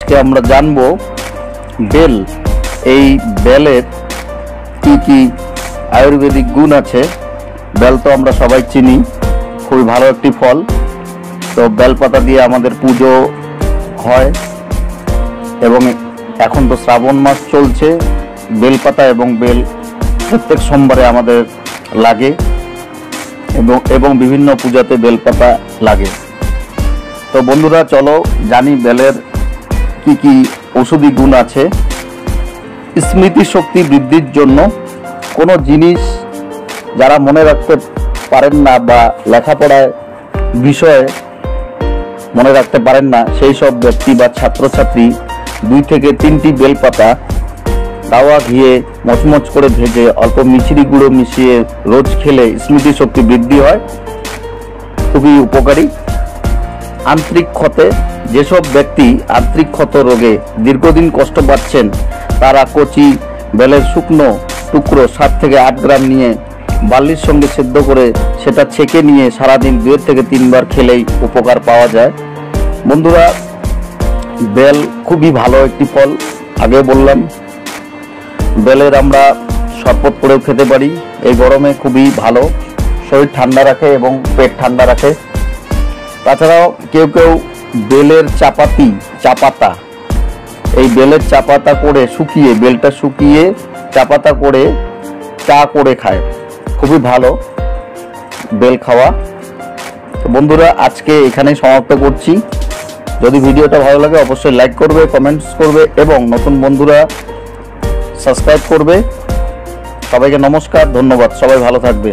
আজকে আমরা জানবো বেল, এই বেলের কি কি আয়ুর্বেদিক গুণ আছে। বেল তো আমরা সবাই চিনি, খুবই ভালো একটি ফল। তো বেলপাতা দিয়ে আমাদের পুজো হয় এবং এখন তো শ্রাবণ মাস চলছে। বেলপাতা এবং বেল প্রত্যেক সোমবারে আমাদের লাগে এবং বিভিন্ন পূজাতে বেলপাতা লাগে। তো বন্ধুরা চলো জানি বেলের কি কি ঔষধি গুণ আছে। স্মৃতি শক্তি বৃদ্ধির জন্য কোনো জিনিস যারা মনে রাখতে পারেন না বা লেখাপড়ায় বিষয়ে মনে রাখতে পারেন না, সেই সব ব্যক্তি বা ছাত্রছাত্রী 2 থেকে 3টি বেলপাতা দাওয়া ঘিয়ে মচমচ করে ভেজে অল্প মিছরি গুঁড়ো মিশিয়ে রোজ খেলে স্মৃতি শক্তি বৃদ্ধি হয়, খুবই উপকারী। আন্তরিক ক্ষতে, যেসব ব্যক্তি আন্তরিক ক্ষত রোগে দীর্ঘদিন কষ্ট পাচ্ছেন তারা কচি বেলের শুকনো টুকরো 7 থেকে 8 গ্রাম নিয়ে বার্লির সঙ্গে সেদ্ধ করে সেটা ছেঁকে নিয়ে সারাদিন 2 থেকে 3 বার খেলেই উপকার পাওয়া যায়। বন্ধুরা, বেল খুবই ভালো একটি ফল, আগে বললাম। বেলের আমরা শরবত করেও খেতে পারি, এই গরমে খুবই ভালো, শরীর ঠান্ডা রাখে এবং পেট ঠান্ডা রাখে। তাছাড়াও কেউ কেউ বেলের চাপাতা, এই বেলের চাপাতা করে শুকিয়ে, বেলটা শুকিয়ে চাপাতা করে চা করে খায়, খুবই ভালো বেল খাওয়া। বন্ধুরা, আজকে এখানেই সমাপ্ত করছি। যদি ভিডিওটা ভালো লাগে অবশ্যই লাইক করবে, কমেন্টস করবে এবং নতুন বন্ধুরা সাবস্ক্রাইব করবে। সবাইকে নমস্কার, ধন্যবাদ, সবাই ভালো থাকবে।